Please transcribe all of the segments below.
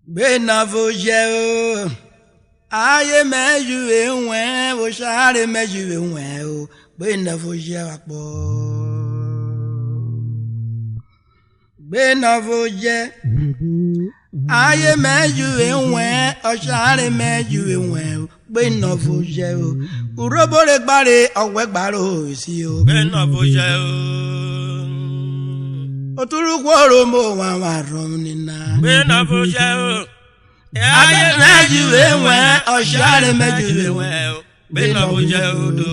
Benavoje aye meju enwe o share meju enwe o benavoje apo benavoje aye meju enwe o share meju enwe o benavoje o URHOBO le gbare owe gbaro si o benavoje o oturukwo mo wa rom nina benavoje o aye meju enwe o share meju enwe o benavoje o do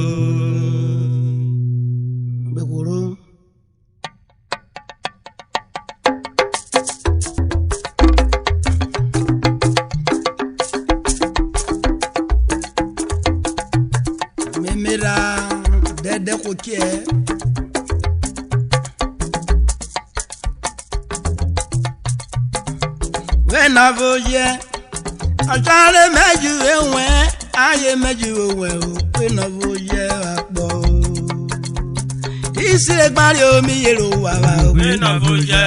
begoro memera dede kokie benavoje ajale meju enwe aye meju enwe o benavoje apo isi egbari omi yero wa o benavoje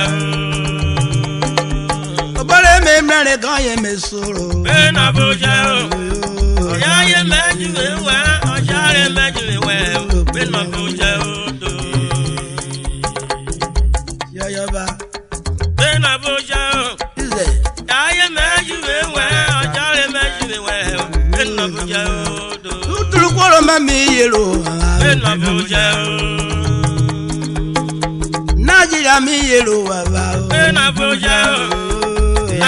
o obore me mre gan ye me soro benavoje o aye meju enwe ajale meju enwe benavoje o do yoyoba benavoje o ize aye meju enwe ajale meju enwe benavoje o do uturukwo mami yero benavoje o Nigeria mi yero wa o benavoje o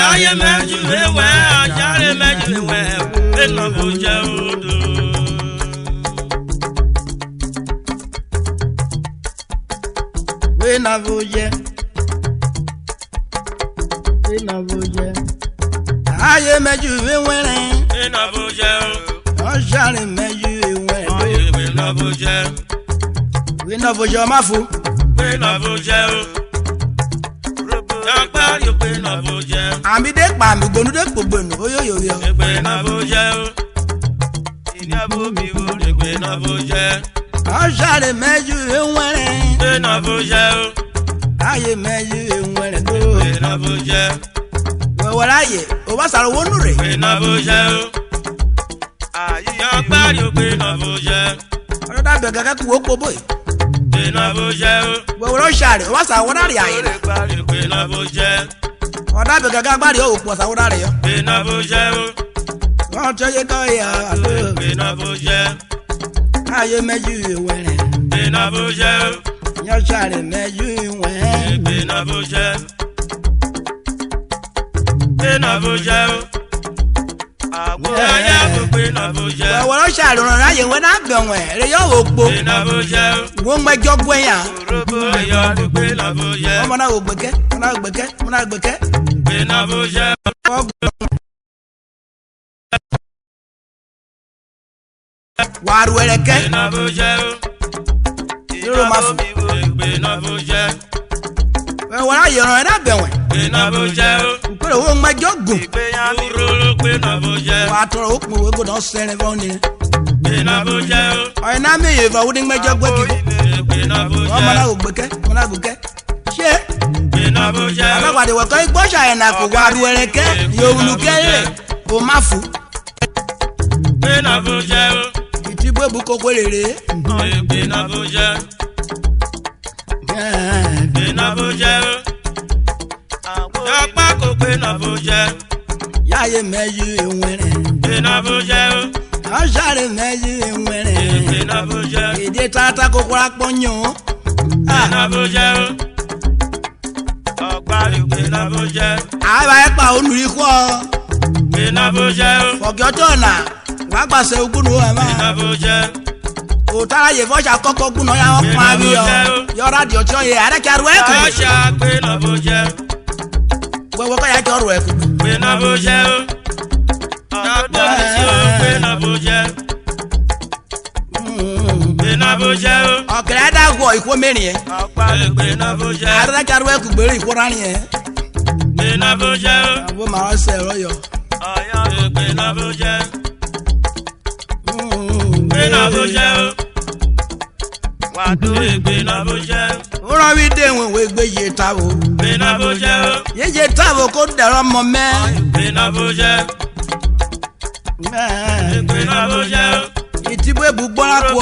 aye meju enwe ajale meju enwe benavoje o do benavoje aye meju enwe benavoje o ajale meju enwe aye benavoje benavoje mafu benavoje o agbari benavoje ami de pa mi gbonu de pogbonu oyoyoyo benavoje o ini abobi wo benavoje ajale meju enwe benavoje o aye meju enwe do benavoje wawaraye o ba saro wonu re benavoje o agbari benavoje o da be gaga ku wo pobo benavoje o wawaro share o ba saro wonari aye benavoje o da be gaga gbari o po saro wonari yo benavoje o won teye ko ya benavoje aye meju enwe benavoje o yo share meju enwe benavoje benavoje o aye benavoje wawaro share ran aye we na gbenwe re yo opo benavoje o wo mejo gwen ya aye benavoje omo na ogbeke benavoje waru ereke benavoje o Yoro mafu benavoje wawaro aye ran na gbenwe benavoje o pere wo mejo gun urolo benavoje wa toro opun we go don sere fun ni benavoje o o na mi ye fa wo ni mejo gbe ki benavoje omo na ogbeke se benavoje alawade we ko igbo sha na ko waru ereke yo ulukere o mafu benavoje o itibo bu ko gwerere benavoje benavoje o apa ko benavoje ya ye meju enwere benavoje o ajare meju enwere benavoje ide tata ko kwara ponyo benavoje o agbari benavoje aba e pa onuri ko benavoje o ojo tona wa gbase ogunu ama benavoje o tara ye fo sha koko gunu ya o pa bi yo radio ti o ye are karu e ku asha benavoje wewe ko ya joru e ku benavoje o agbari o benavoje benavoje o okere da go iko merin e agbari benavoje are karu e ku gbere iko rarin e benavoje o abo ma o se royo aya benavoje benavoje o wa do benavoje Ora we dey when we gbe ye tawo. Bena boje. Ye tawo ko dero mo me. Bena boje. Bena boje. Itibwe bugbora ko.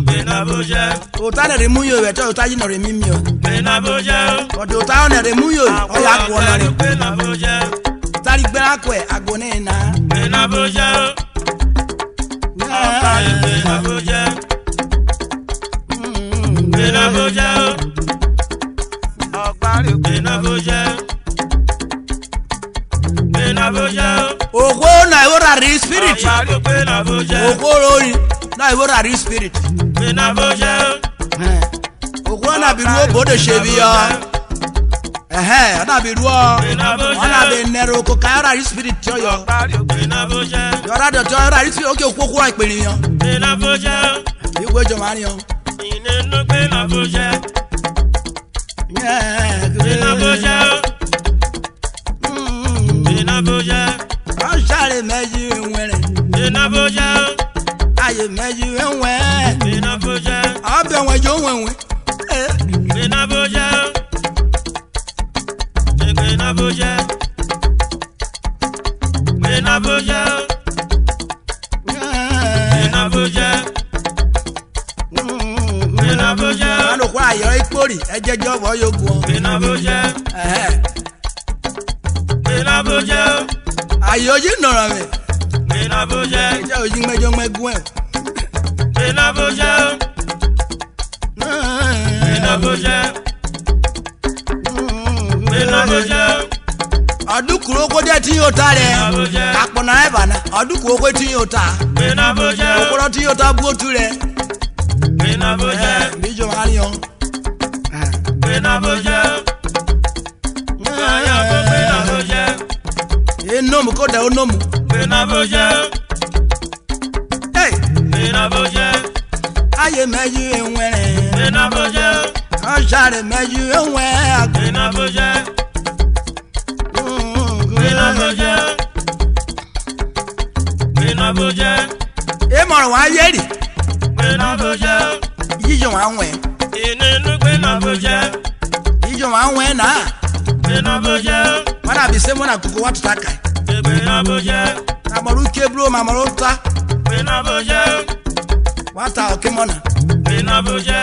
Bena boje. O ta le mu yo we to ta yi no re mi mi o. Bena boje. O do ta na re mu yo. O ya ko na re. Bena boje. Tari gbera ko e agone na. Bena boje. Bena boje. Bena boje. Bena boje. Bena boje. Ogo na ora ri spirit. Bena boje. Ogo lori na ora ri spirit. Bena boje. Ogo na bi ruo bodo shebi yo. Na bi ruo. Ona be nero ko ka ora ri spirit yo yo. Bena boje. Yora do to ora ri spirit oke okoko ra iperin yo. Bena boje. Igwe jo mari yo. Ine no bena boje. Bena boje. Bena boje. O share meji enwere. Bena boje. Aye meji enwe. Bena boje. Abe won jo wenwe. Bena boje. Bena boje. Bena boje. Bena boje. Bena boje. Ano kwa ayo ipori ejejo bo yogun. Bena boje. Bena boje. Ayo ji nora me. Bena boje. Eje oji mejo megun e. Bena boje. Bena boje. Bena boje. Adukuro ko de ti o ta re. Apona e bana. Adukuro ko ti o ta. Bena boje. Okoro ti o ta bu otu re. Bena boje. Bijo mari yo. Bena boje. Bena boje. Enomu ko da onomu. Bena boje. Hey, Bena boje. aye meji enwere. Bena boje. O share meji enwe. Bena boje. Bena boje. Bena boje. E moro wa yeri. Bena boje. Yijo wa nwe. Ine no bena boje. Yijo wa nwe na. Bena boje. Wana bi se mona kuko watu taka. Bena boje. Na moru kebro ma moru ta. Bena boje. Wata okemona. Bena boje.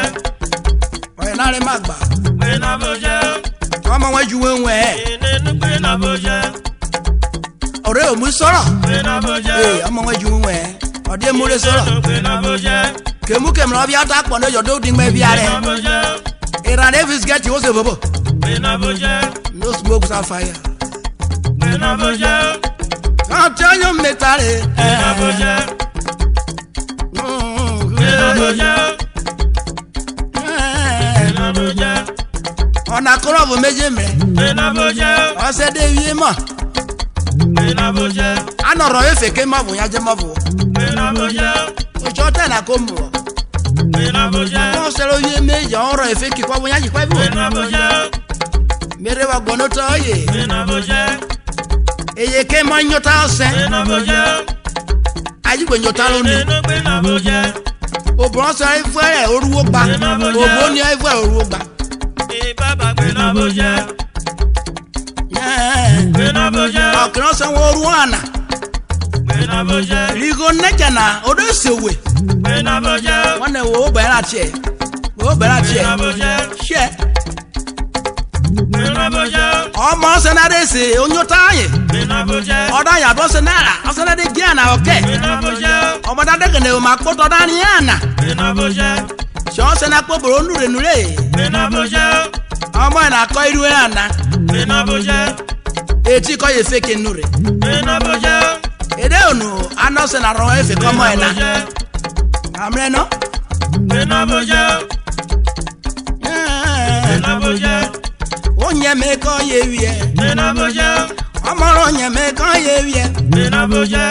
Oye na re magba. Bena boje. Omo wa ju wenwe. Ine no bena boje. Ore o mu soro. Bena boje. Omo wa ju wenwe. Ode mu re soro. Bena boje. Kemu kemro bi ata pon yo do din me bi are. Bena boje. Era Davis get you se bobo. Bena boje. No smoke without fire. Bena boje. Can't tell you metare. Bena boje. Bena boje. Bena boje. Ona koro bo meje me. Bena boje. O se de wie mo. Bena boje. Anoro efe ke ma bo ya je mo bo. Bena boje. O chote na ko mo. Bena boje. O se lo ye meje oro efe ki kwa bo ya ji kwa bo. Bena boje. Mere wa gbono to ye. Bena boje. Eye ke mo nyota o se. Bena boje. Aji gbo nyota lo ni. Bena boje. O bro so e fere oruwo pa. O bo ni e fere oruwo pa. Baba bena boje. Bena boje. Okran so oruwo ana. Bena boje. Rigo nekana odo sewe. Bena boje. Wọ́n náà wo bẹ̀rẹ̀ àti ẹ̀ wo bẹ̀rẹ̀ àti ẹ̀ Bena boje. ṣẹ́ Bena boje. ọmọ sẹ́nádé ṣe oyún táyé Bena boje. ọ̀dọ́ yàtọ̀ sẹ́nára ọ̀sẹ́nádé jẹ́ àná ọ̀kẹ́ Bena boje. ọmọ dáadẹ́gẹ̀dẹ̀ ò máa kótó dání àná Bena boje. ṣọ́ sẹ́ná kpọ́bọ̀rọ̀ nùrẹ̀nùrẹ̀ Bena boje. ọmọ ẹ̀ náà kọ́ irú ẹ̀ àná Bena boje. etí kọ́ yẹ fẹ́kẹ̀ nùrẹ̀ Bena boje. èdè ònù anọ́sẹ̀ náà rọ̀ ẹ̀fẹ̀ kọ́mọ ẹ̀ náà àmì náà. Bena boje. Bena boje. ó nyẹ mi kọ́ yẹ wíyẹ Bena boje. ọmọ rọ̀ nyẹ mi kọ́ yẹ wíyẹ. Bena boje.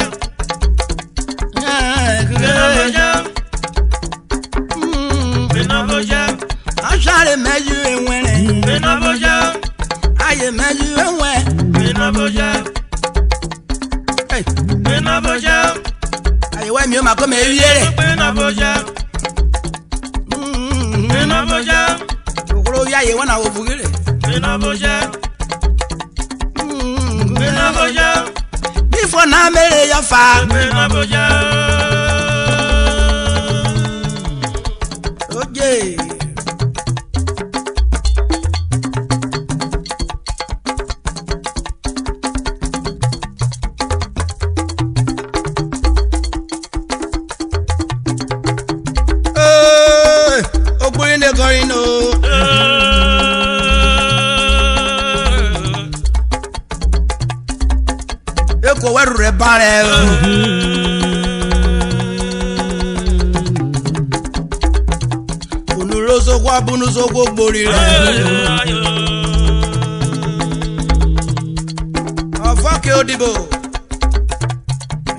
Bena boje. Bena boje. aṣáré mẹ́jú ewúrẹ́ Bena boje. ayé mẹ́jú ewúrẹ́. Bena boje. Bena boje. Àyẹ̀wò ẹ̀mí ó máa kọ́ mi ewúrẹ́ rẹ̀. Bena boje. Bena boje. Òkúrò ya ye wana ovugire. Bina boja. Bina boja. Before na mere ya fa. Bina boja. Oje. Eko weru re bare o. Onuroso kwa bunuso ko gbori re. Afake odibo.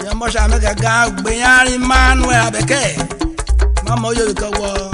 Ya mo sha me ga gbeyan ri manu e abeke. Mama oyo ko wo.